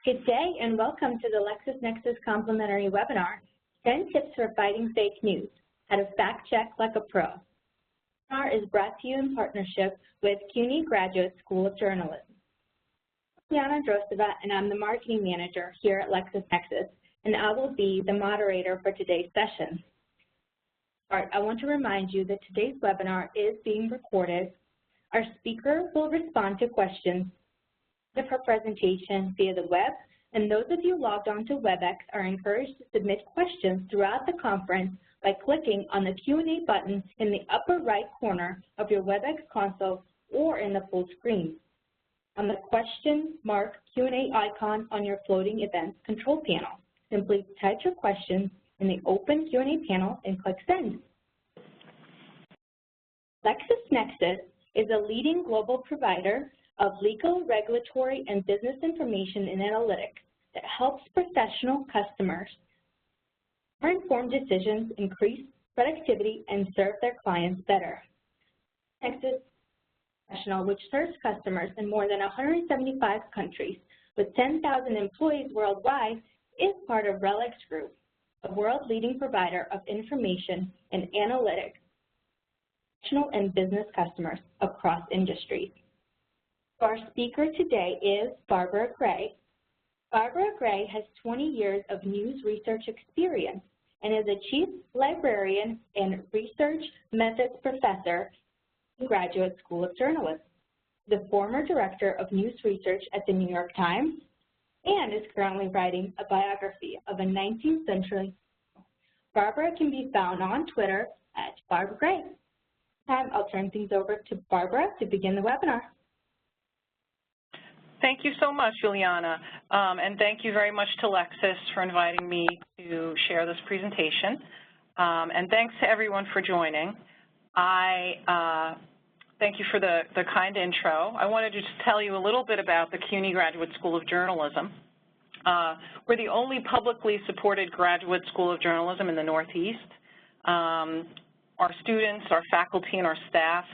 Good day and welcome to the LexisNexis complimentary webinar, 10 Tips for Fighting Fake News, How to Fact Check Like a Pro. The webinar is brought to you in partnership with CUNY Graduate School of Journalism. I'm Liana Drosova and I'm the Marketing Manager here at LexisNexis, and I will be the moderator for today's session. I want to remind you that today's webinar is being recorded. Our speaker will respond to questions of her presentation via the web, and those of you logged on to WebEx are encouraged to submit questions throughout the conference by clicking on the Q&A button in the upper right corner of your WebEx console or in the full screen. On the question mark Q&A icon on your floating events control panel, simply type your questions in the open Q&A panel and click Send. LexisNexis is a leading global provider of legal, regulatory, and business information and analytics that helps professional customers make informed decisions, increase productivity, and serve their clients better. Nexis Professional, which serves customers in more than 175 countries with 10,000 employees worldwide, is part of RELX Group, a world-leading provider of information and analytics to professional and business customers across industries. Our speaker today is Barbara Gray. Barbara Gray has 20 years of news research experience and is a Chief Librarian and Research Methods Professor in the Graduate School of Journalism, the former Director of News Research at the New York Times, and is currently writing a biography of a 19th century. Barbara can be found on Twitter at Barbara Gray. I'll turn things over to Barbara to begin the webinar. Thank you so much, Juliana, and thank you very much to Lexis for inviting me to share this presentation. And thanks to everyone for joining. I thank you for the kind intro. I wanted to just tell you a little bit about the CUNY Graduate School of Journalism. We're the only publicly supported graduate school of journalism in the Northeast. Our students, our faculty, and our staff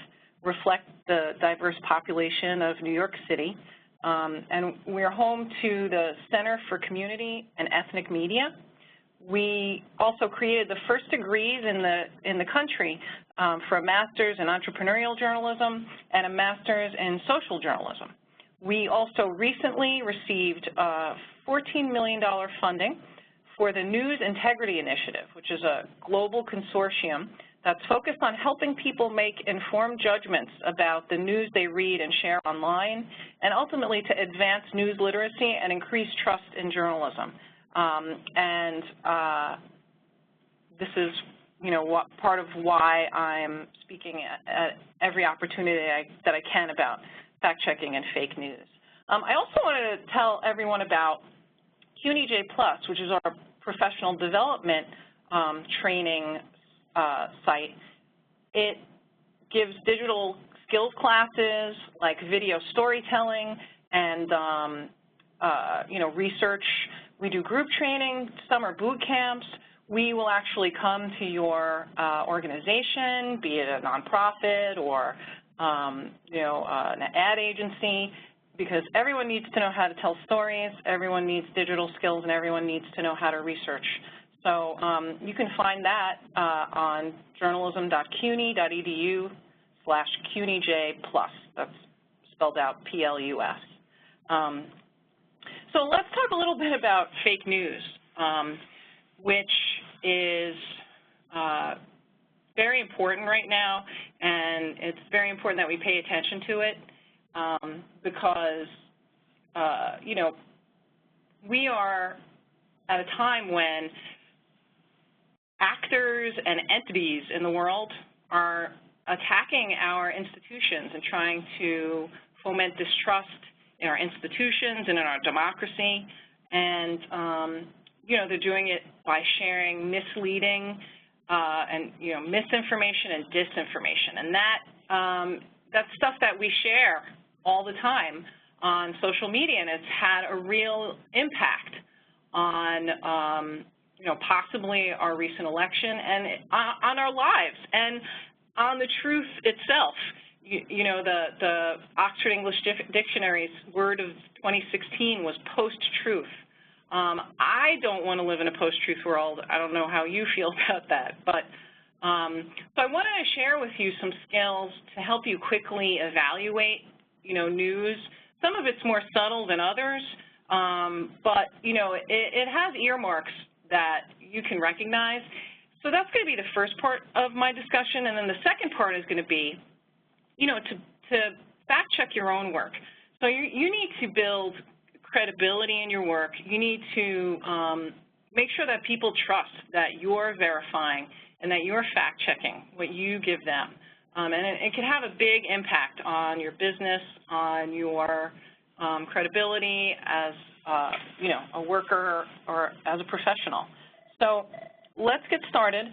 reflect the diverse population of New York City. And we're home to the Center for Community and Ethnic Media. We also created the first degrees in the country for a master's in entrepreneurial journalism and a master's in social journalism. We also recently received $14 million funding for the News Integrity Initiative, which is a global consortium that's focused on helping people make informed judgments about the news they read and share online, and ultimately to advance news literacy and increase trust in journalism. This is, part of why I'm speaking at every opportunity that I can about fact-checking and fake news. I also wanted to tell everyone about CUNY-J+, which is our professional development training site. It gives digital skills classes like video storytelling and research. We do group training, summer boot camps. We will actually come to your organization, be it a nonprofit or an ad agency, because everyone needs to know how to tell stories, everyone needs digital skills, and everyone needs to know how to research. So you can find that on journalism.cuny.edu/CUNYJ+. That's spelled out P-L-U-S. So let's talk a little bit about fake news, which is very important right now, and it's very important that we pay attention to it because, we are at a time when actors and entities in the world are attacking our institutions and trying to foment distrust in our institutions and in our democracy. And, they're doing it by sharing misleading and, misinformation and disinformation. And that's stuff that we share all the time on social media, and it's had a real impact on possibly our recent election and on our lives and on the truth itself. you know, the Oxford English Dictionary's word of 2016 was post-truth. I don't want to live in a post-truth world. I don't know how you feel about that, but so I wanted to share with you some skills to help you quickly evaluate, you know, news. Some of it's more subtle than others, but, you know, it has earmarks that you can recognize. So that's going to be the first part of my discussion, and then the second part is going to be, you know, to fact-check your own work. So you need to build credibility in your work. You need to make sure that people trust that you're verifying and that you're fact-checking what you give them. And it can have a big impact on your business, on your credibility as, you know, a worker or as a professional. So let's get started.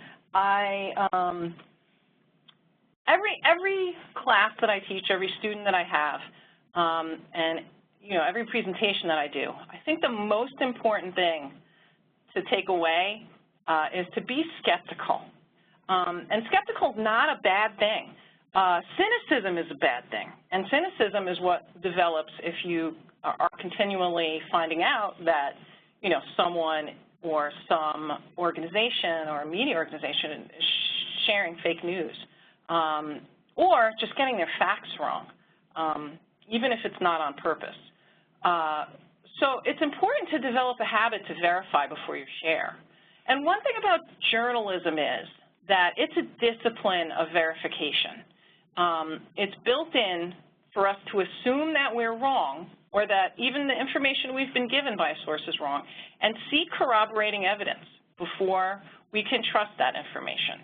Every class that I teach, every student that I have, and you know, every presentation that I do, I think the most important thing to take away is to be skeptical. And skeptical is not a bad thing. Cynicism is a bad thing, and cynicism is what develops if you are continually finding out that, you know, someone or some organization or a media organization is sharing fake news, or just getting their facts wrong, even if it's not on purpose. So it's important to develop a habit to verify before you share. And one thing about journalism is that it's a discipline of verification. It's built in for us to assume that we're wrong, or that even the information we've been given by a source is wrong, and seek corroborating evidence before we can trust that information,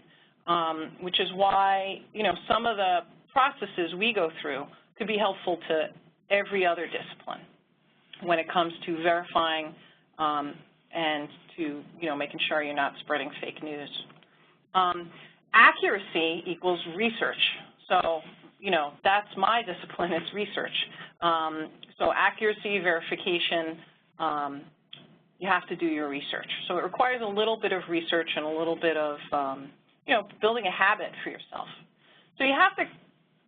which is why, you know, some of the processes we go through could be helpful to every other discipline when it comes to verifying and to, you know, making sure you're not spreading fake news. Accuracy equals research. So, you know, that's my discipline, it's research. So accuracy, verification, you have to do your research. So it requires a little bit of research and a little bit of, you know, building a habit for yourself. So you have to,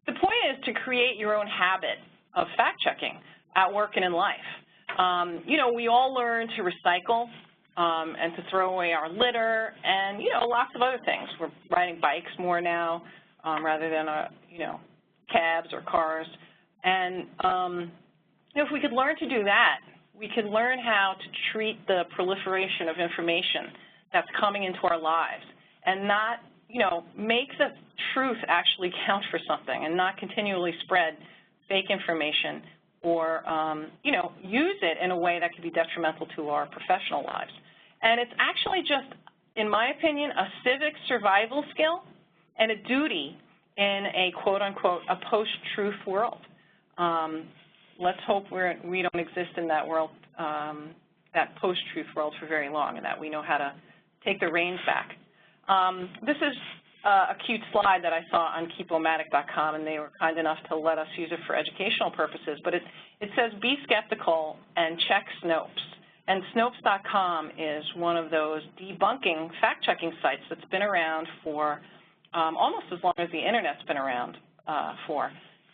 the point is to create your own habit of fact-checking at work and in life. You know, we all learn to recycle and to throw away our litter and, you know, lots of other things. We're riding bikes more now rather than, you know, cabs or cars. And you know, if we could learn to do that, we could learn how to treat the proliferation of information that's coming into our lives and not, you know, make the truth actually count for something and not continually spread fake information or, you know, use it in a way that could be detrimental to our professional lives. And it's actually just, in my opinion, a civic survival skill and a duty in a quote-unquote a post-truth world. Let's hope we don't exist in that world, that post-truth world for very long, and that we know how to take the reins back. This is a cute slide that I saw on keepomatic.com, and they were kind enough to let us use it for educational purposes. But it says, be skeptical and check Snopes. And Snopes.com is one of those debunking fact-checking sites that's been around for almost as long as the Internet's been around for.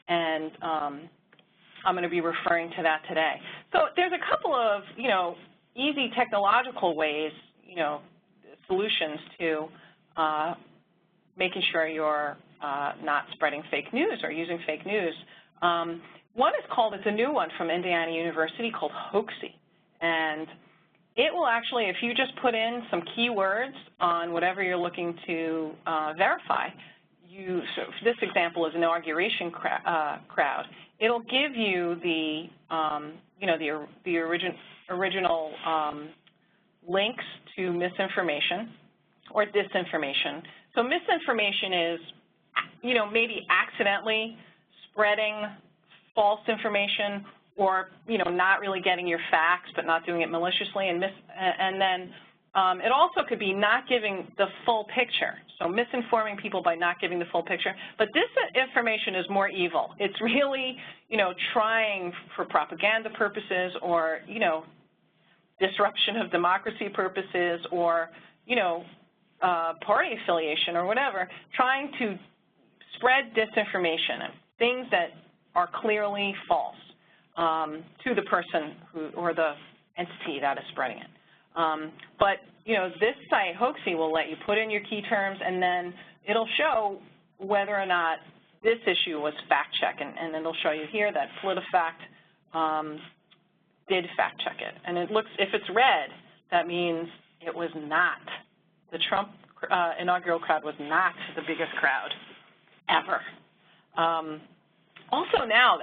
And I'm going to be referring to that today. So there's a couple of, you know, easy technological ways, you know, solutions to making sure you're not spreading fake news or using fake news. One is called, it's a new one from Indiana University called Hoaxy. And it will actually, if you just put in some keywords on whatever you're looking to verify, so this example is inauguration crowd. It'll give you the, you know, the original links to misinformation or disinformation. So misinformation is, you know, maybe accidentally spreading false information or, you know, not really getting your facts but not doing it maliciously. And then it also could be not giving the full picture. So misinforming people by not giving the full picture. But this information is more evil. It's really, you know, trying for propaganda purposes or, you know, disruption of democracy purposes or, you know, party affiliation or whatever, trying to spread disinformation. things that are clearly false to the person who, or the entity that is spreading it. But, this site, Hoaxy, will let you put in your key terms, and then it'll show whether or not this issue was fact-checked, and then it'll show you here that PolitiFact did fact-check it. And it looks, if it's red, that means it was not. The Trump inaugural crowd was not the biggest crowd ever. Also now,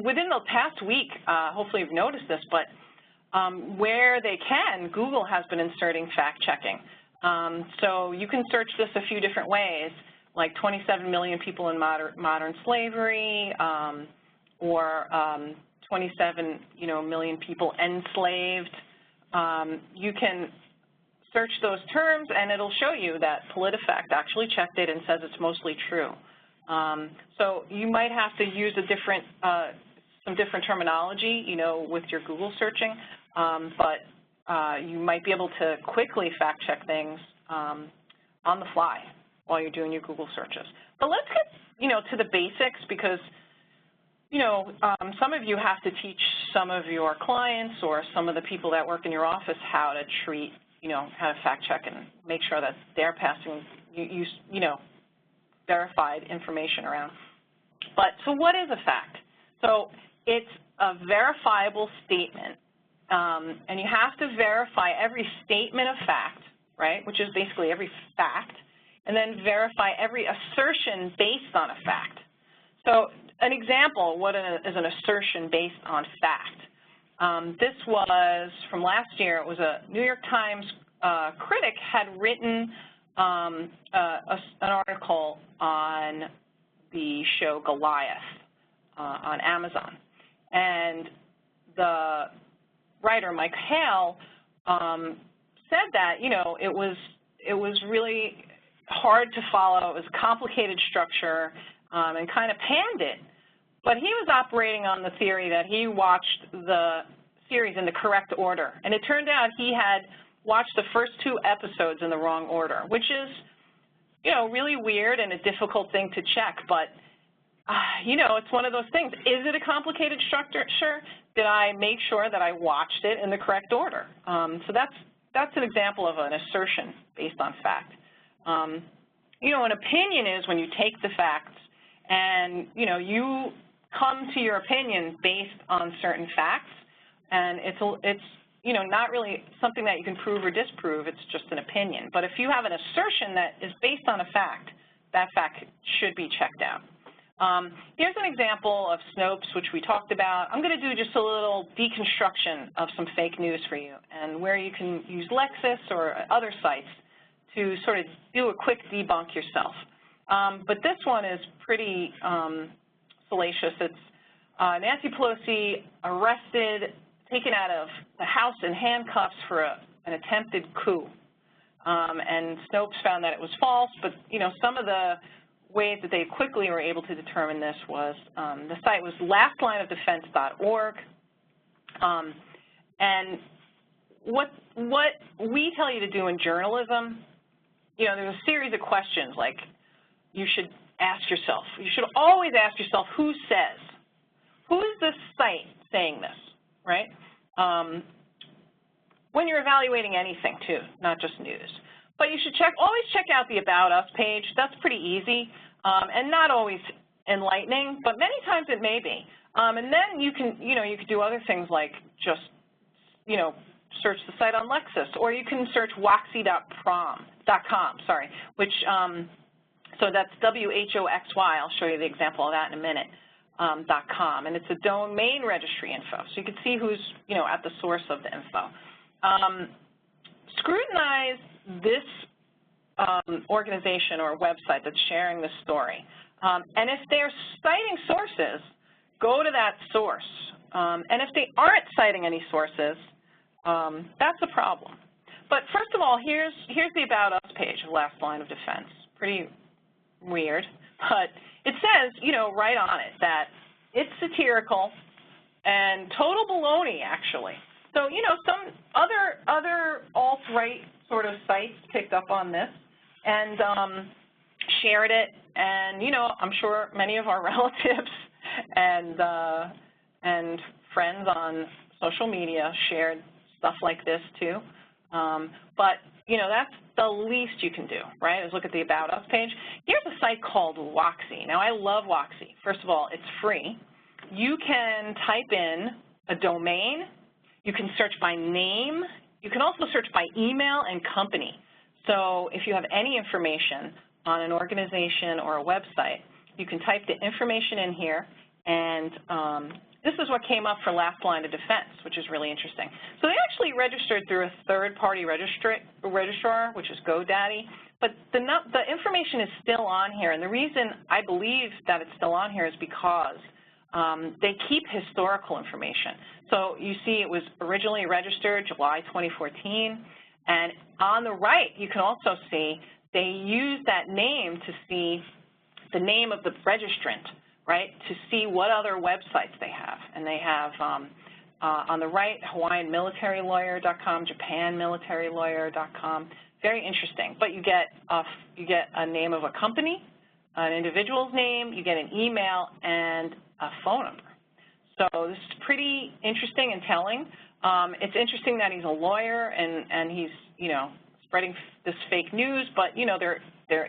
within the past week, hopefully you've noticed this, but where they can, Google has been inserting fact-checking. So you can search this a few different ways, like 27 million people in modern slavery, or 27 million people enslaved. You can search those terms, and it'll show you that PolitiFact actually checked it and says it's mostly true. So you might have to use some different terminology, with your Google searching, but you might be able to quickly fact-check things on the fly while you're doing your Google searches. But let's get, to the basics, because, some of you have to teach some of your clients or some of the people that work in your office how to treat, how to fact-check and make sure that they're passing, verified information around. But so what is a fact? So it's a verifiable statement, and you have to verify every statement of fact, right, which is basically every fact, and then verify every assertion based on a fact. So an example, what is an assertion based on fact? This was from last year. It was a New York Times critic had written an article on the show Goliath on Amazon. And the writer, Mike Hale, said that, it was really hard to follow. It was a complicated structure, and kind of panned it. But he was operating on the theory that he watched the series in the correct order. And it turned out he had watched the first 2 episodes in the wrong order, which is, really weird and a difficult thing to check. But, it's one of those things. Is it a complicated structure? Sure. Did I make sure that I watched it in the correct order? So that's an example of an assertion based on fact. An opinion is when you take the facts and, you come to your opinion based on certain facts, and it's not really something that you can prove or disprove. It's just an opinion. But if you have an assertion that is based on a fact, that fact should be checked out. Here's an example of Snopes, which we talked about. I'm going to do just a little deconstruction of some fake news for you, and where you can use Lexis or other sites to sort of do a quick debunk yourself. But this one is pretty salacious. It's Nancy Pelosi arrested, taken out of the House in handcuffs for an attempted coup. And Snopes found that it was false, but, some of the ways that they quickly were able to determine this was the site was lastlineofdefense.org. And what we tell you to do in journalism, there's a series of questions like you should ask yourself. You should always ask yourself who says. Who is this site saying this, right? When you're evaluating anything, too, not just news. But you should always check out the About Us page. That's pretty easy and not always enlightening, but many times it may be. And then you can do other things like just, search the site on Lexis, or you can search woxy.com, which, so that's WHOXY. I'll show you the example of that in a minute, .com, and it's a domain registry info. So you can see who's, at the source of the info. Scrutinize this organization or website that's sharing this story. And if they're citing sources, go to that source. And if they aren't citing any sources, that's a problem. But first of all, here's the About Us page of Last Line of Defense. Pretty weird, but it says, right on it that it's satirical and total baloney, actually. So, some other alt-right sort of sites picked up on this and shared it And, you know, I'm sure many of our relatives and friends on social media shared stuff like this too. But, you know, that's the least you can do, right, is look at the About Us page. Here's a site called Woxy. Now, I love Woxy. First of all, it's free. You can type in a domain. You can search by name. You can also search by email and company. So if you have any information on an organization or a website, you can type the information in here, and this is what came up for last line of defense, which is really interesting. So they actually registered through a third-party registrar, which is GoDaddy, but the information is still on here, and the reason I believe that it's still on here is because they keep historical information. So you see it was originally registered July 2014, and on the right you can also see they use that name to see the name of the registrant, right, to see what other websites they have. And they have, on the right, HawaiianMilitaryLawyer.com, JapanMilitaryLawyer.com. Very interesting. But you get a name of a company, an individual's name, you get an email, and a phone number. So this is pretty interesting and telling. It's interesting that he's a lawyer and he's, you know, spreading this fake news, but, you know, there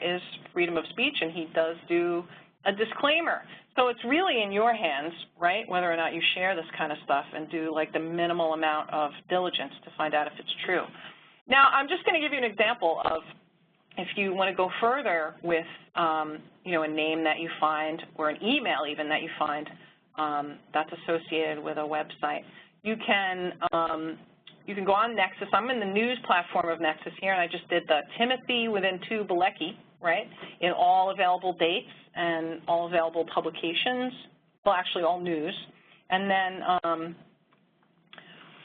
is freedom of speech, and he does do a disclaimer. So it's really in your hands, right, whether or not you share this kind of stuff and do like the minimal amount of diligence to find out if it's true. Now, I'm just going to give you an example of if you want to go further with, you know, a name that you find or an email even that you find that's associated with a website. You can go on Nexis. I'm in the news platform of Nexis here, and I just did the Timothy within 2 Bilecki, right, in all available dates and all available publications, well, actually all news. And then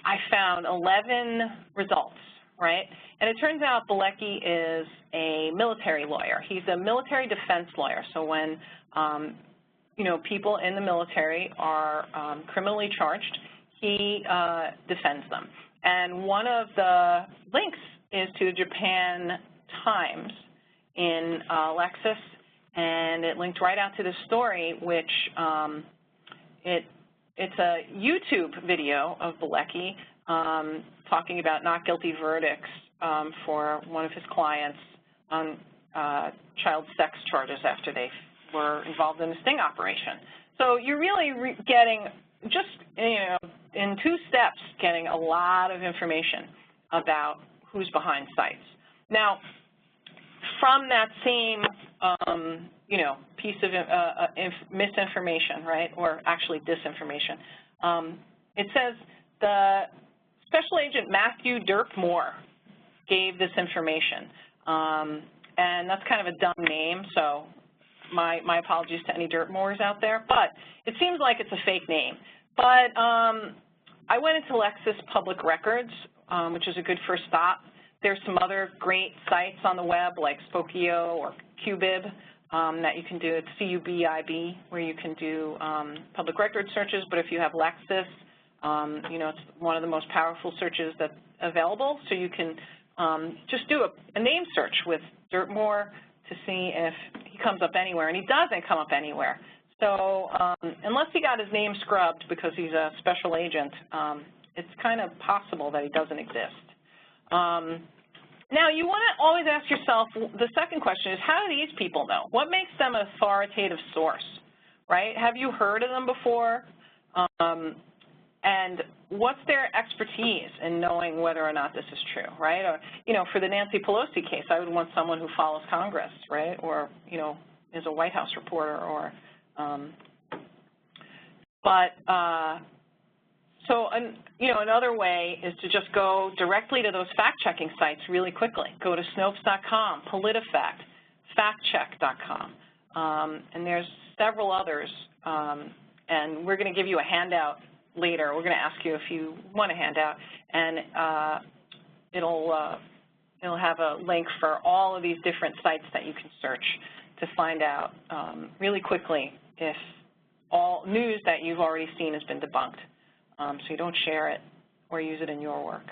I found 11 results, right? And it turns out Bilecki is a military lawyer. He's a military defense lawyer. So when, you know, people in the military are criminally charged, he defends them. And one of the links is to Japan Times in Lexis, and it linked right out to this story, which it's a YouTube video of Bilecki talking about not guilty verdicts for one of his clients on child sex charges after they were involved in a sting operation. So you're really getting just, you know, in 2 steps, getting a lot of information about who's behind sites. Now, from that same, you know, piece of misinformation, right, or actually disinformation, it says the Special Agent Matthew Dirk Moore gave this information, and that's kind of a dumb name, so my apologies to any Dirk Moores out there, but it seems like it's a fake name. But I went into Lexis Public Records, which is a good first stop. There's some other great sites on the web like Spokio or Qbib that you can do. It's C-U-B-I-B, where you can do public record searches. But if you have Lexis, you know, it's one of the most powerful searches that's available. So you can just do a name search with Dirk Moore to see if he comes up anywhere. And he doesn't come up anywhere. So unless he got his name scrubbed because he's a special agent, it's kind of possible that he doesn't exist. Now, you want to always ask yourself, the second question is, how do these people know? What makes them an authoritative source, right? Have you heard of them before? And what's their expertise in knowing whether or not this is true, right? Or, you know, for the Nancy Pelosi case, I would want someone who follows Congress, right? Or, you know, is a White House reporter or so, you know, another way is to just go directly to those fact-checking sites really quickly. Go to Snopes.com, PolitiFact, FactCheck.com, and there's several others, and we're going to give you a handout later. We're going to ask you if you want a handout, and it'll have a link for all of these different sites that you can search to find out really quickly if all news that you've already seen has been debunked. So you don't share it or use it in your work.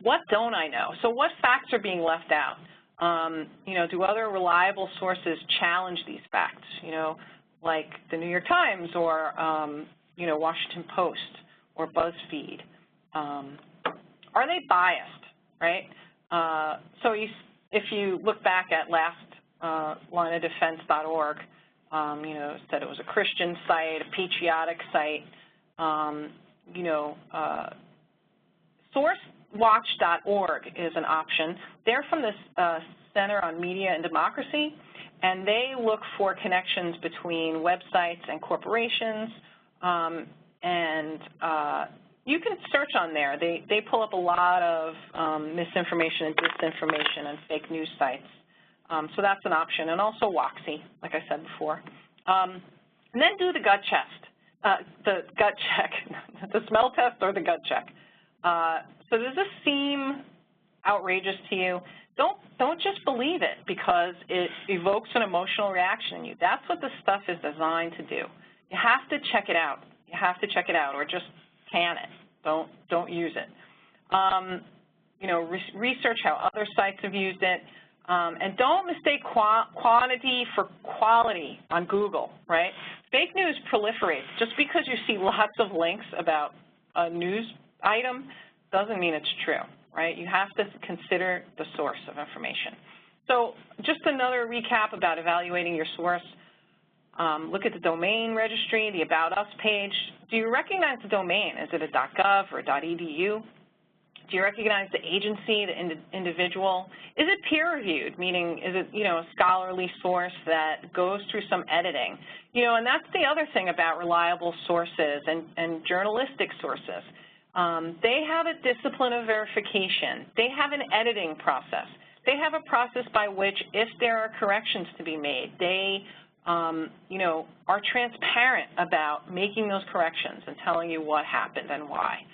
What don't I know? So what facts are being left out? You know, do other reliable sources challenge these facts, you know, like the New York Times or, you know, Washington Post or BuzzFeed? Are they biased, right? So if you look back at lastlineofdefense.org, you know, it said it was a Christian site, a patriotic site. You know, sourcewatch.org is an option. They're from the Center on Media and Democracy, and they look for connections between websites and corporations, and you can search on there. They pull up a lot of misinformation and disinformation and fake news sites. So that's an option, and also WOXI, like I said before. And then do the gut check, the smell test or the gut check. So does this seem outrageous to you? Don't just believe it because it evokes an emotional reaction in you. That's what this stuff is designed to do. You have to check it out. You have to check it out, or just can it. Don't use it. You know, research how other sites have used it. And don't mistake quantity for quality on Google, right? Fake news proliferates. Just because you see lots of links about a news item doesn't mean it's true, right? You have to consider the source of information. So just another recap about evaluating your source. Look at the domain registry, the About Us page. Do you recognize the domain? Is it a .gov or .edu? Do you recognize the agency, the individual? Is it peer-reviewed, meaning is it, you know, a scholarly source that goes through some editing? You know, and that's the other thing about reliable sources and journalistic sources. They have a discipline of verification. They have an editing process. They have a process by which, if there are corrections to be made, they, you know, are transparent about making those corrections and telling you what happened and why.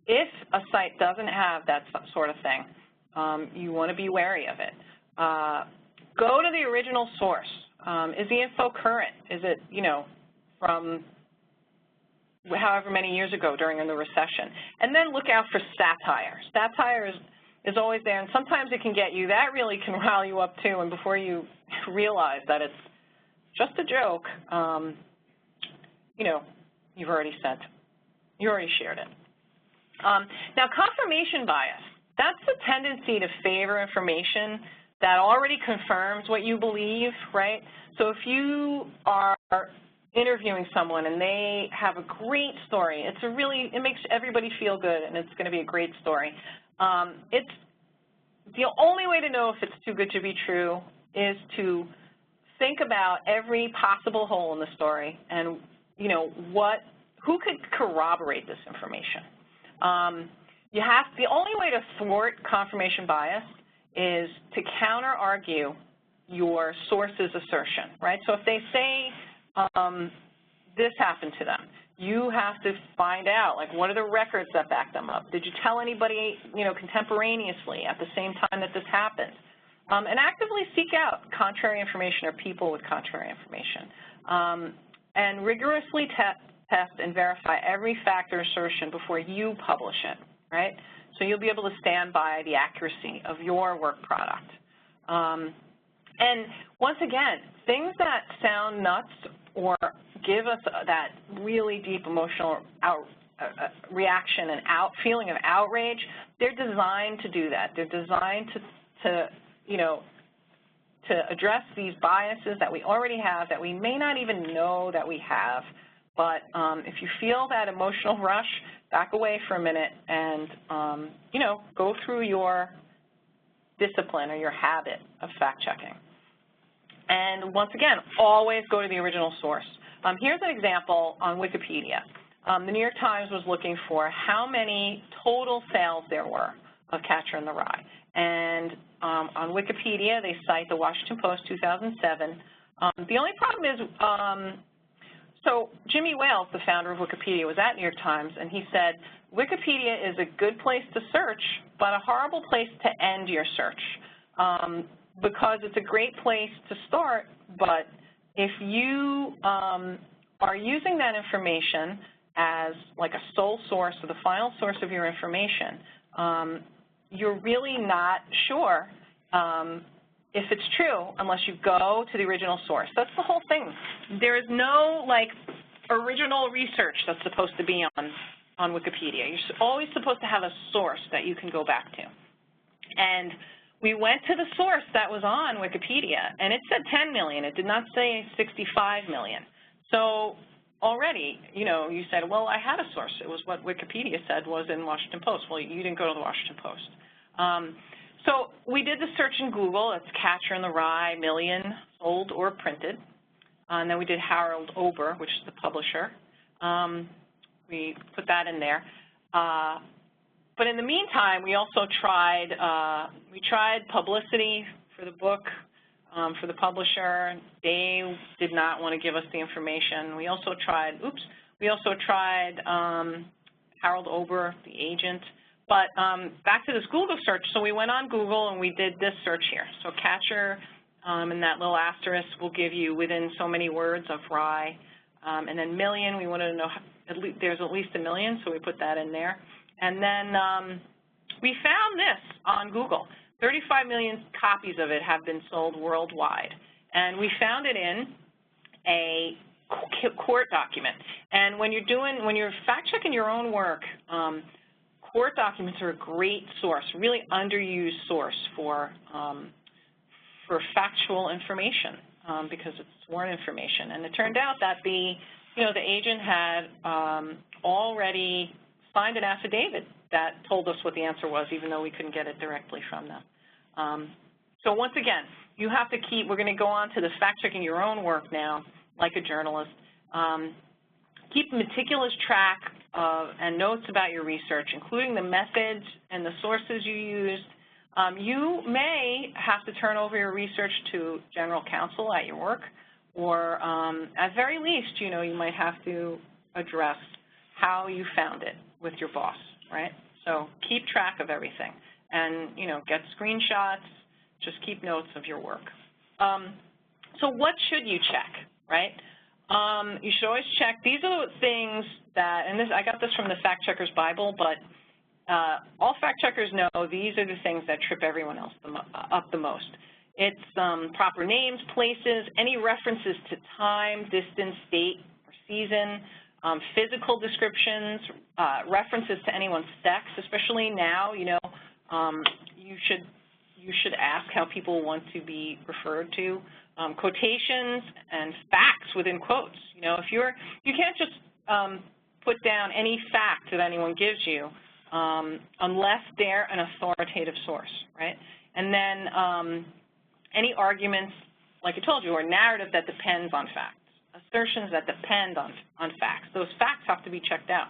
If a site doesn't have that sort of thing, you want to be wary of it. Go to the original source. Is the info current? Is it, you know, from however many years ago during the recession? And then look out for satire. Satire is always there, and sometimes it can get you. That really can rile you up, too, and before you realize that it's just a joke, you know, you've already sent. You already shared it. Now, confirmation bias, that's the tendency to favor information that already confirms what you believe, right? So if you are interviewing someone and they have a great story, it makes everybody feel good, and it's going to be a great story. It's the only way to know if it's too good to be true is to think about every possible hole in the story and, you know, who could corroborate this information. The only way to thwart confirmation bias is to counter-argue your source's assertion, right? So if they say this happened to them, you have to find out, like, what are the records that back them up? Did you tell anybody, you know, contemporaneously at the same time that this happened? And actively seek out contrary information or people with contrary information. And rigorously test and verify every fact or assertion before you publish it, right? So you'll be able to stand by the accuracy of your work product. And once again, things that sound nuts or give us that really deep emotional reaction and feeling of outrage, they're designed to do that. They're designed to you know, to address these biases that we already have, that we may not even know that we have. But if you feel that emotional rush, back away for a minute and, you know, go through your discipline or your habit of fact-checking. And once again, always go to the original source. Here's an example on Wikipedia. The New York Times was looking for how many total sales there were of Catcher in the Rye. And on Wikipedia, they cite the Washington Post 2007. The only problem is, so Jimmy Wales, the founder of Wikipedia, was at New York Times, and he said, Wikipedia is a good place to search, but a horrible place to end your search, because it's a great place to start, but if you are using that information as like a sole source or the final source of your information, you're really not sure if it's true unless you go to the original source. That's the whole thing. There is no, like, original research that's supposed to be on Wikipedia. You're always supposed to have a source that you can go back to. And we went to the source that was on Wikipedia, and it said 10 million. It did not say 65 million. So already, you know, you said, well, I had a source. It was what Wikipedia said was in Washington Post. Well, you didn't go to the Washington Post. So we did the search in Google. It's Catcher in the Rye, million, sold or printed. And then we did Harold Ober, which is the publisher. We put that in there. But in the meantime, we also tried, publicity for the book, for the publisher. They did not want to give us the information. We also tried, Harold Ober, the agent. But back to this Google search, so we went on Google and we did this search here. So Catcher and that little asterisk will give you within so many words of rye. And then million, we wanted to know, there's at least a million, so we put that in there. And then we found this on Google. 35 million copies of it have been sold worldwide. And we found it in a court document. And when you're fact-checking your own work, court documents are a great source, really underused source for factual information because it's sworn information. And it turned out that the agent had already signed an affidavit that told us what the answer was, even though we couldn't get it directly from them. So once again, you have to keep, we're going to go on to the fact-checking your own work now, like a journalist. Keep meticulous track of and notes about your research, including the methods and the sources you used. You may have to turn over your research to general counsel at your work, or at very least, you might have to address how you found it with your boss, right? So keep track of everything and, get screenshots, just keep notes of your work. So what should you check, right? You should always check. These are the things that, and I got this from the Fact Checker's Bible, but all fact checkers know these are the things that trip everyone else up the most. It's proper names, places, any references to time, distance, date, or season, physical descriptions, references to anyone's sex, especially now, you should ask how people want to be referred to. Quotations and facts within quotes. If you can't just put down any fact that anyone gives you unless they're an authoritative source, right? And then any arguments, like I told you, or narrative that depends on facts, assertions that depend on facts. Those facts have to be checked out.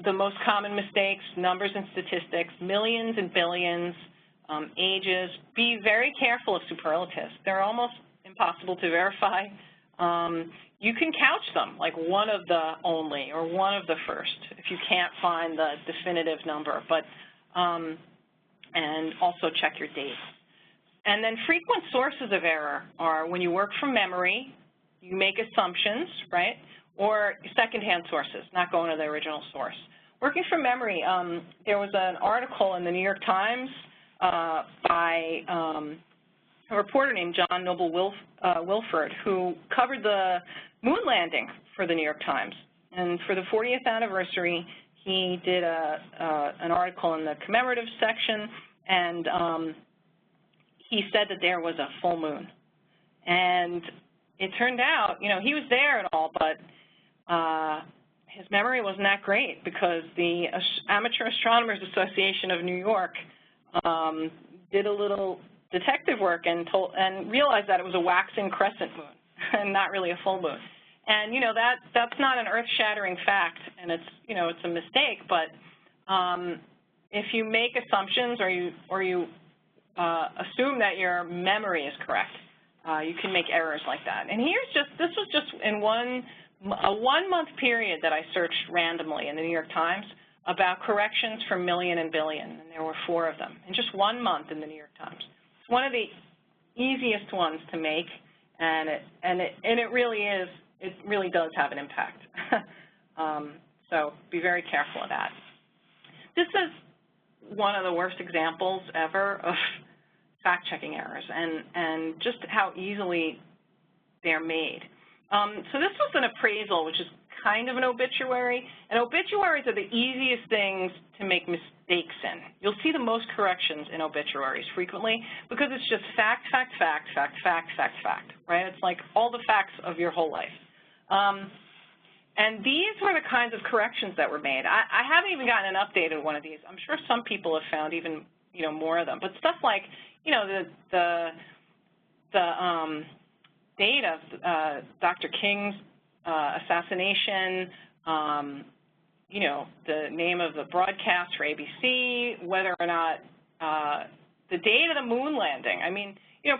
The most common mistakes, numbers and statistics, millions and billions, ages. Be very careful of superlatives. They're almost impossible to verify. You can couch them, like one of the only or one of the first, if you can't find the definitive number. But and also check your dates. And then frequent sources of error are when you work from memory, you make assumptions, right? Or secondhand sources, not going to the original source. Working from memory, there was an article in the New York Times by a reporter named John Noble Wilford, who covered the moon landing for the New York Times. And for the 40th anniversary, he did an article in the commemorative section, and he said that there was a full moon. And it turned out, he was there and all, but his memory wasn't that great because the Amateur Astronomers Association of New York did a little detective work and realized that it was a waxing crescent moon and not really a full moon. And that's not an earth-shattering fact, and it's a mistake. But if you make assumptions or you assume that your memory is correct, you can make errors like that. And this was just in a one-month period that I searched randomly in the New York Times about corrections for million and billion, and there were 4 of them in just 1 month in the New York Times. It's one of the easiest ones to make, and it really does have an impact. So be very careful of that. This is one of the worst examples ever of fact-checking errors and just how easily they're made. So this was an appraisal, which is kind of an obituary, and obituaries are the easiest things to make mistakes in. You'll see the most corrections in obituaries frequently because it's just fact, fact, fact, fact, fact, fact, fact, right? It's like all the facts of your whole life. And these were the kinds of corrections that were made. I haven't even gotten an updated one of these. I'm sure some people have found even, more of them. But stuff like, the date of Dr. King's assassination, the name of the broadcast for ABC, whether or not the date of the moon landing. I mean,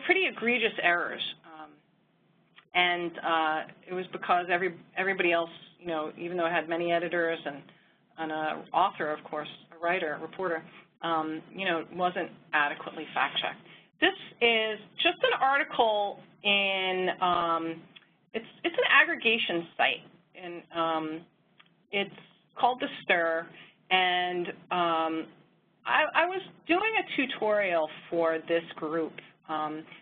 pretty egregious errors. And it was because everybody else, even though it had many editors and an author, of course, a writer, a reporter, wasn't adequately fact-checked. This is just an article in, it's an aggregation site, and it's called The Stir, and I was doing a tutorial for this group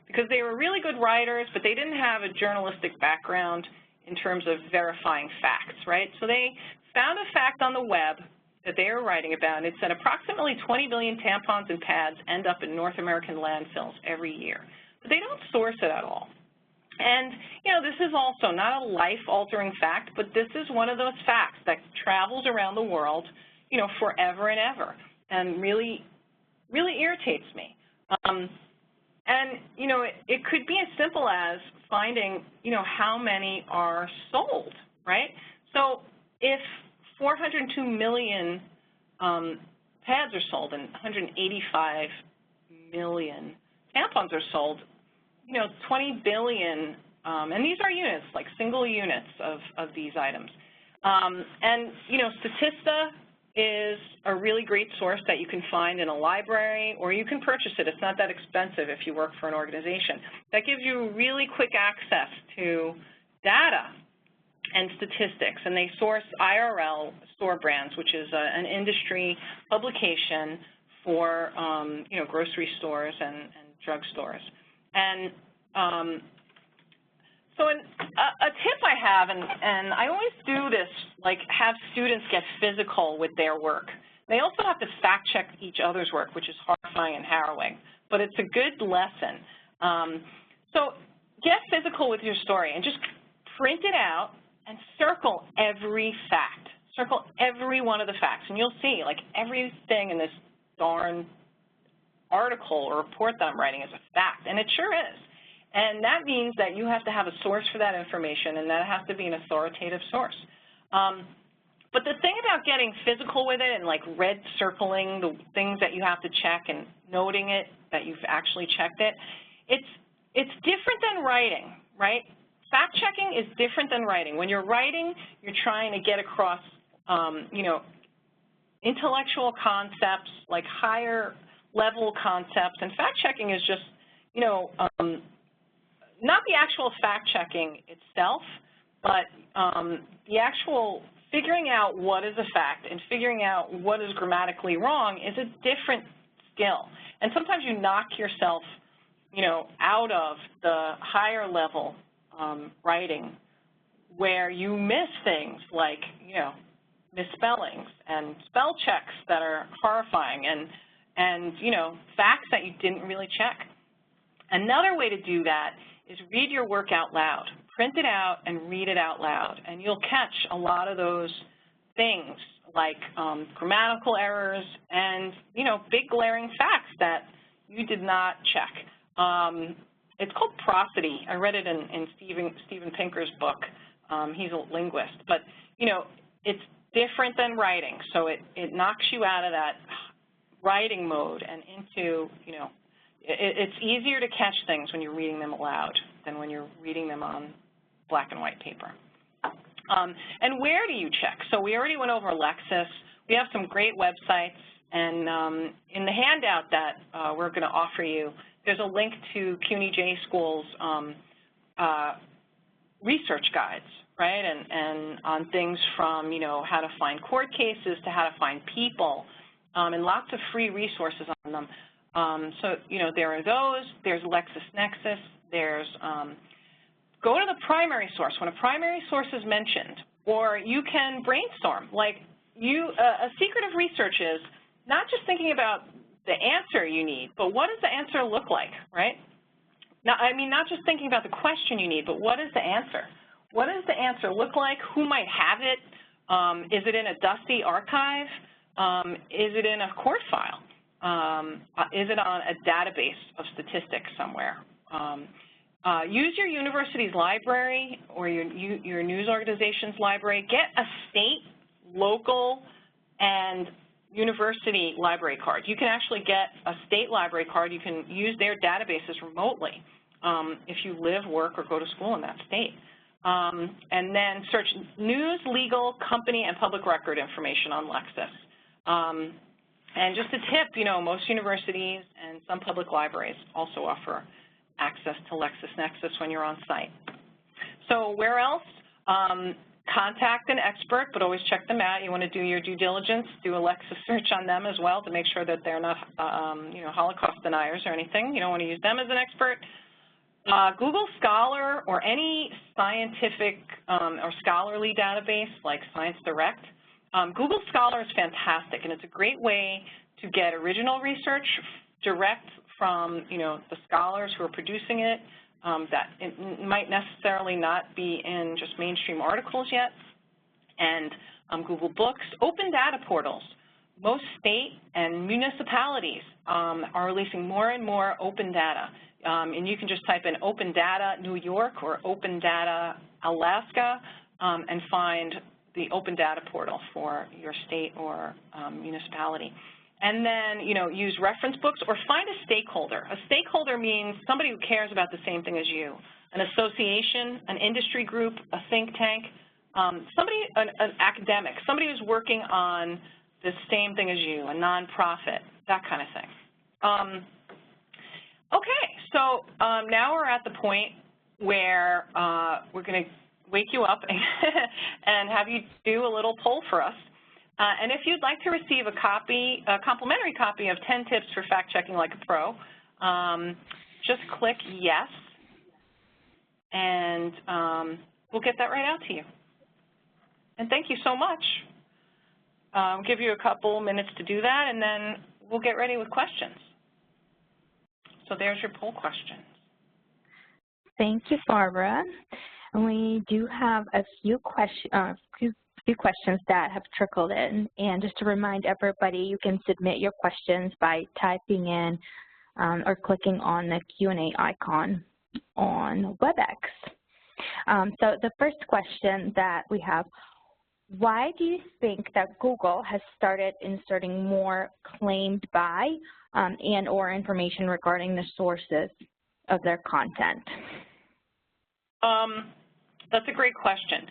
because they were really good writers, but they didn't have a journalistic background in terms of verifying facts, right? So they found a fact on the web that they were writing about, and it said approximately 20 billion tampons and pads end up in North American landfills every year. But they don't source it at all. And, this is also not a life-altering fact, but this is one of those facts that travels around the world, forever and ever, and really, really irritates me. And, it could be as simple as finding, how many are sold, right? So if 402 million pads are sold and 185 million tampons are sold, 20 billion, and these are units, like single units of these items. And, Statista is a really great source that you can find in a library, or you can purchase it. It's not that expensive if you work for an organization. That gives you really quick access to data and statistics, and they source IRL store brands, which is an industry publication for, grocery stores and drugstores. And so a tip I have, and I always do this, like have students get physical with their work. They also have to fact check each other's work, which is horrifying and harrowing, but it's a good lesson. So get physical with your story and just print it out and circle every fact. Circle every one of the facts, and you'll see, like, everything in this darn article or report that I'm writing is a fact, and it sure is. And that means that you have to have a source for that information, and that has to be an authoritative source. But the thing about getting physical with it and, like, red circling the things that you have to check and noting it, that you've actually checked it, it's different than writing, right? Fact-checking is different than writing. When you're writing, you're trying to get across, intellectual concepts, like higher-level concepts, and fact-checking is just, not the actual fact-checking itself, but the actual figuring out what is a fact and figuring out what is grammatically wrong is a different skill. And sometimes you knock yourself, out of the higher-level writing where you miss things like, misspellings and spell checks that are horrifying and facts that you didn't really check. Another way to do that is read your work out loud. Print it out and read it out loud, and you'll catch a lot of those things like grammatical errors and, big glaring facts that you did not check. It's called prosody. I read it in Steven Pinker's book. He's a linguist. But, it's different than writing, so it knocks you out of that writing mode and into, it's easier to catch things when you're reading them aloud than when you're reading them on black and white paper. And where do you check? So we already went over Lexis. We have some great websites, and in the handout that we're going to offer you, there's a link to CUNY J School's research guides, right, and on things from, how to find court cases to how to find people and lots of free resources on them. So, there are those. There's LexisNexis. There's go to the primary source when a primary source is mentioned, or you can brainstorm. Like a secret of research is not just thinking about the answer you need, but what does the answer look like, right? Now, I mean, not just thinking about the question you need, but what is the answer? What does the answer look like? Who might have it? Is it in a dusty archive? Is it in a court file? Is it on a database of statistics somewhere? Use your university's library or your news organization's library. Get a state, local, and university library card. You can actually get a state library card. You can use their databases remotely if you live, work, or go to school in that state. And then search news, legal, company, and public record information on Lexis. And just a tip, most universities and some public libraries also offer access to LexisNexis when you're on site. So where else? Contact an expert, but always check them out. You want to do your due diligence, do a Lexis search on them as well to make sure that they're not, Holocaust deniers or anything. You don't want to use them as an expert. Google Scholar or any scientific or scholarly database like ScienceDirect. Google Scholar is fantastic, and it's a great way to get original research direct from, the scholars who are producing it. That it might necessarily not be in just mainstream articles yet. And Google Books, open data portals. Most state and municipalities are releasing more and more open data. And you can just type in Open Data New York or Open Data Alaska and find the open data portal for your state or municipality. And then, use reference books or find a stakeholder. A stakeholder means somebody who cares about the same thing as you. An association, an industry group, a think tank, an academic, somebody who's working on the same thing as you, a nonprofit, that kind of thing. Okay, so now we're at the point where we're going to wake you up and have you do a little poll for us. And if you'd like to receive a complimentary copy of 10 Tips for Fact-Checking Like a Pro, just click yes, and we'll get that right out to you. And thank you so much. I'll give you a couple minutes to do that, and then we'll get ready with questions. So there's your poll question. Thank you, Barbara. And we do have a few questions that have trickled in. And just to remind everybody, you can submit your questions by typing in or clicking on the Q&A icon on WebEx. So the first question that we have, why do you think that Google has started inserting more claimed by and or information regarding the sources of their content? That's a great question.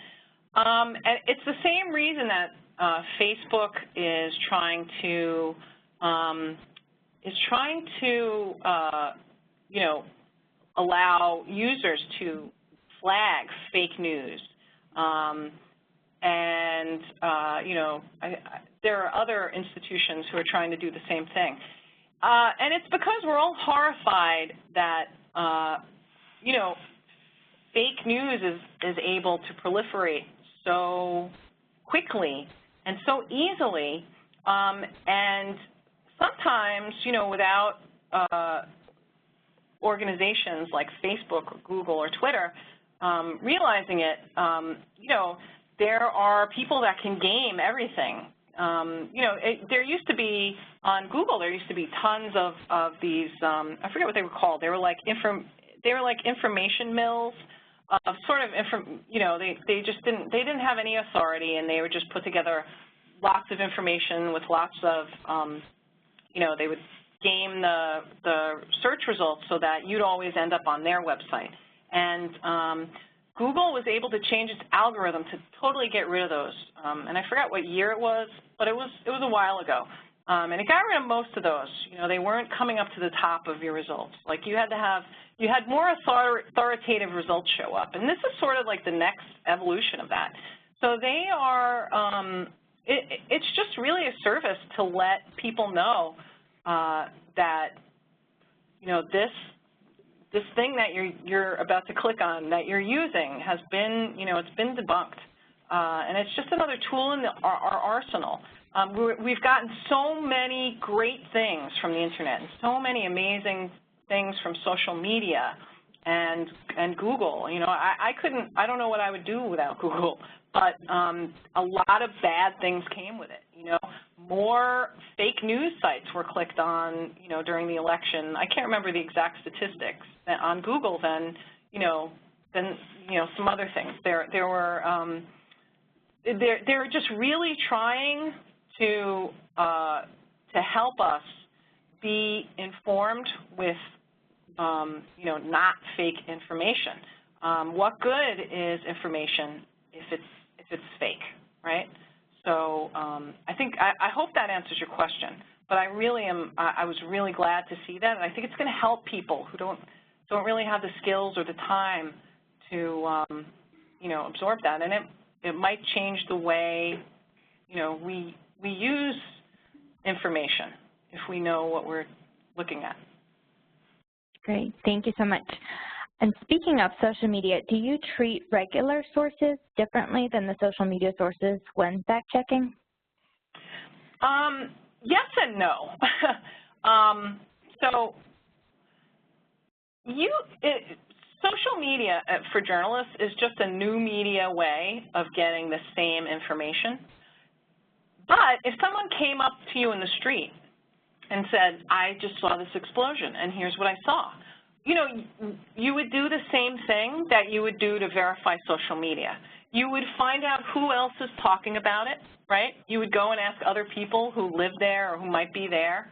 And it's the same reason that Facebook is trying to allow users to flag fake news. There are other institutions who are trying to do the same thing. And it's because we're all horrified that, fake news is able to proliferate so quickly and so easily, and sometimes, without organizations like Facebook or Google or Twitter realizing it, there are people that can game everything. There used to be, on Google, there used to be tons of these, I forget what they were called. They were like information mills. They didn't have any authority, and they would just put together lots of information with lots of, they would game the search results so that you'd always end up on their website. And Google was able to change its algorithm to totally get rid of those. And I forgot what year it was, but it was a while ago. And it got rid of most of those. They weren't coming up to the top of your results. Like you had more authoritative results show up. And this is sort of like the next evolution of that. So they are it's just really a service to let people know that, you know, this thing that you're about to click on that you're using has been, you know, it's been debunked. And it's just another tool in our arsenal. We've gotten so many great things from the internet and so many amazing things from social media and Google. You know, I don't know what I would do without Google, but a lot of bad things came with it. You know, more fake news sites were clicked on, you know, during the election. I can't remember the exact statistics on Google than some other things. There were they're just really trying to help us be informed with you know, not fake information. What good is information if it's fake, right? So I hope that answers your question. But I was really glad to see that, and I think it's going to help people who don't really have the skills or the time to you know, absorb that, and it might change the way, you know, we use information if we know what we're looking at. Great, thank you so much. And speaking of social media, do you treat regular sources differently than the social media sources when fact-checking? Yes and no. Social media for journalists is just a new media way of getting the same information. But if someone came up to you in the street and said, I just saw this explosion and here's what I saw, you know, you would do the same thing that you would do to verify social media. You would find out who else is talking about it, right? You would go and ask other people who live there or who might be there.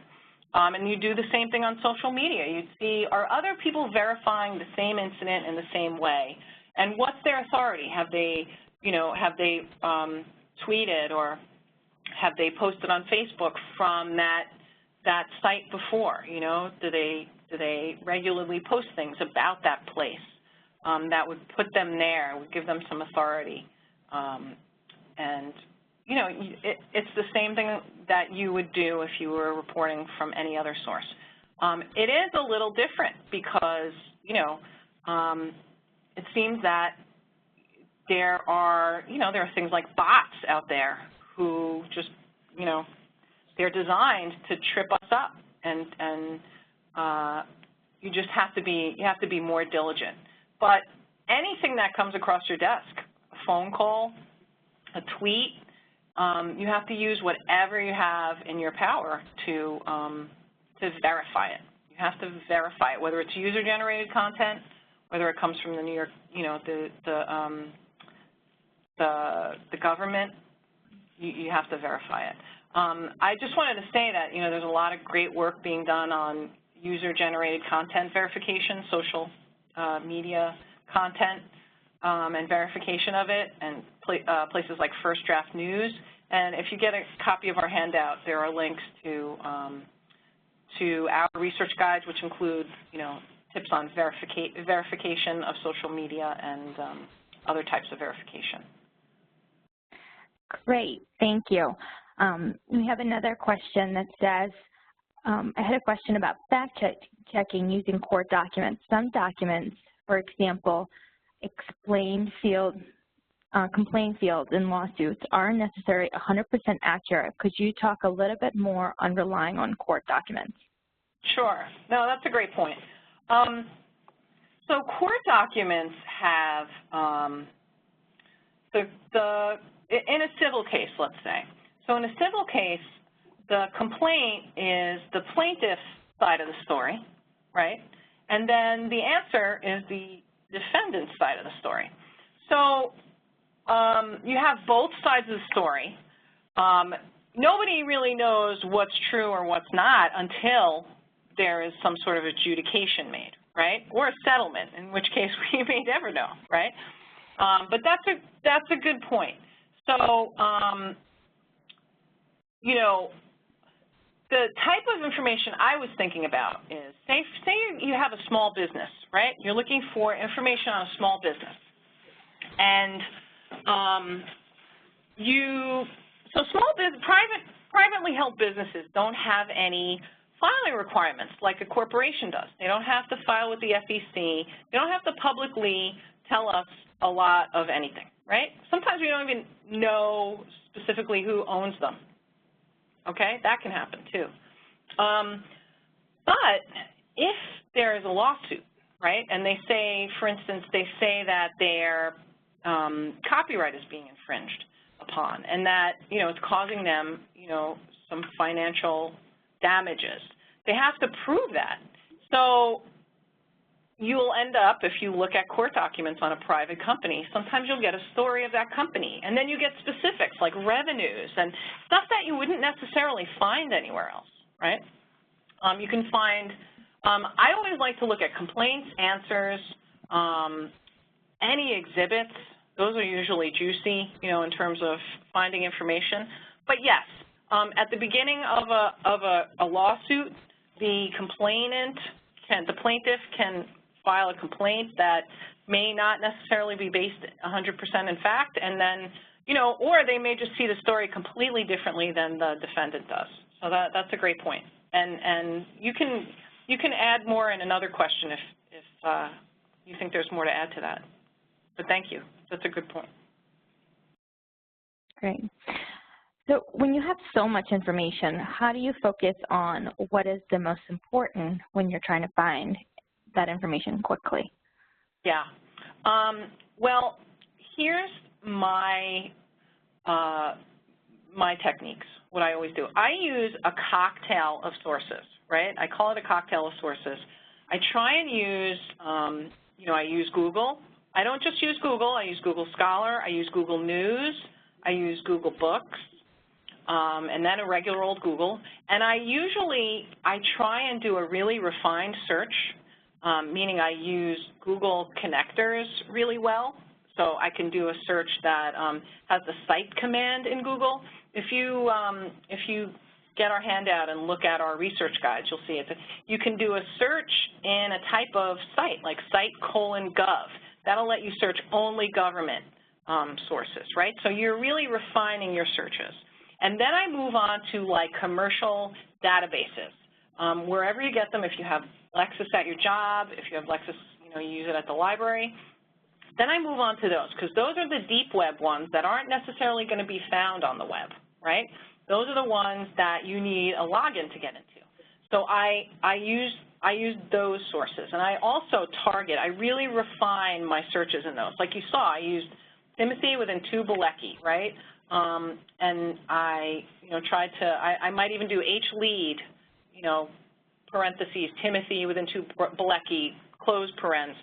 And you do the same thing on social media. You'd see, are other people verifying the same incident in the same way? And what's their authority? Have they, you know, tweeted or have they posted on Facebook from that site before? You know, do they regularly post things about that place that would put them there, would give them some authority? And you know, it's the same thing that you would do if you were reporting from any other source. It is a little different because, you know, it seems that there are things like bots out there who just, you know, they're designed to trip us up, and you just have to be more diligent. But anything that comes across your desk, a phone call, a tweet, you have to use whatever you have in your power to verify it. You have to verify it, whether it's user-generated content, whether it comes from the New York, you know, the government. You have to verify it. I just wanted to say that, you know, there's a lot of great work being done on user-generated content verification, social media content, and verification of it, and places like First Draft News. And if you get a copy of our handout, there are links to our research guides, which include, you know, tips on verification of social media and other types of verification. Great, thank you. We have another question that says, I had a question about fact-checking using court documents. Some documents, for example, complaint fields in lawsuits aren't necessarily 100% accurate. Could you talk a little bit more on relying on court documents? Sure. No, that's a great point. So court documents have in a civil case, let's say. So in a civil case, the complaint is the plaintiff's side of the story, right? And then the answer is the defendant's side of the story. So you have both sides of the story. Nobody really knows what's true or what's not until there is some sort of adjudication made, right? Or a settlement, in which case we may never know, right? But that's a good point. So, you know, the type of information I was thinking about is, say you have a small business, right? You're looking for information on a small business. And you So privately held businesses don't have any filing requirements like a corporation does. They don't have to file with the FEC. They don't have to publicly tell us a lot of anything, right? Sometimes we don't even know specifically who owns them, okay? That can happen too. But if there is a lawsuit, right, and they say, for instance, they say that their copyright is being infringed upon and that, it's causing them, some financial damages, they have to prove that. So you'll end up, if you look at court documents on a private company, sometimes you'll get a story of that company, and then you get specifics like revenues and stuff that you wouldn't necessarily find anywhere else, right? You can find, I always like to look at complaints, answers, any exhibits. Those are usually juicy, in terms of finding information. But yes, at the beginning of a lawsuit, the plaintiff can file a complaint that may not necessarily be based 100% in fact, and then, or they may just see the story completely differently than the defendant does. So that's a great point. And you can add more in another question if you think there's more to add to that. But thank you. That's a good point. Great. So when you have so much information, how do you focus on what is the most important when you're trying to find that information quickly? Yeah. Well, here's my my techniques, what I always do. I use a cocktail of sources, right? I call it a cocktail of sources. I try and use, I use Google. I don't just use Google. I use Google Scholar. I use Google News. I use Google Books, and then a regular old Google. And I try and do a really refined search, meaning I use Google connectors really well. So I can do a search that has the cite command in Google. If you get our handout and look at our research guides, you'll see it. You can do a search in a type of site, like site:/gov. That'll let you search only government sources, right? So you're really refining your searches. And then I move on to like commercial databases. Wherever you get them, if you have Lexis at your job, if you have Lexis, you use it at the library, then I move on to those, because those are the deep web ones that aren't necessarily going to be found on the web, right? Those are the ones that you need a login to get into. So I use those sources, and I also target. I really refine my searches in those. Like you saw, I used Timothy within 2 Bilecki, right? And I, tried to. I might even do HLead, parentheses Timothy within 2 Bilecki, close parens,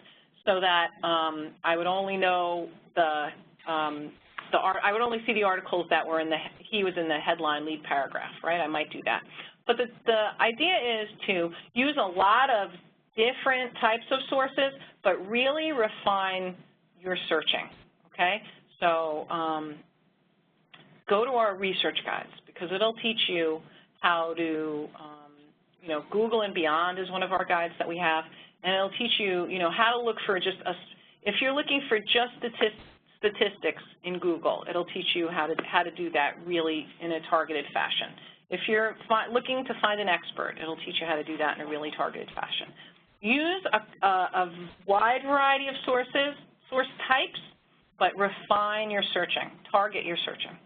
so that I would only know I would only see the articles that were he was in the headline lead paragraph, right? I might do that. But the idea is to use a lot of different types of sources, but really refine your searching, okay? So go to our research guides, because it'll teach you how to, Google and Beyond is one of our guides that we have, and it'll teach you, how to look for just if you're looking for just statistics in Google, it'll teach you how to do that really in a targeted fashion. If you're looking to find an expert, it'll teach you how to do that in a really targeted fashion. Use a wide variety of source types, but refine your searching, target your searching.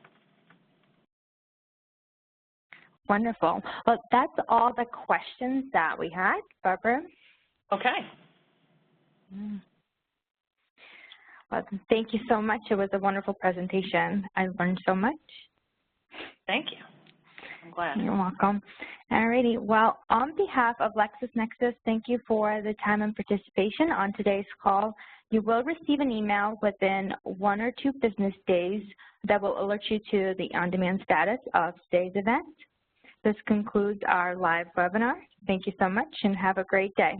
Wonderful. Well, that's all the questions that we had, Barbara. Okay. Well, thank you so much. It was a wonderful presentation. I learned so much. Thank you. I'm glad. You're welcome. All righty. Well, on behalf of LexisNexis, thank you for the time and participation on today's call. You will receive an email within 1 or 2 business days that will alert you to the on-demand status of today's event. This concludes our live webinar. Thank you so much and have a great day.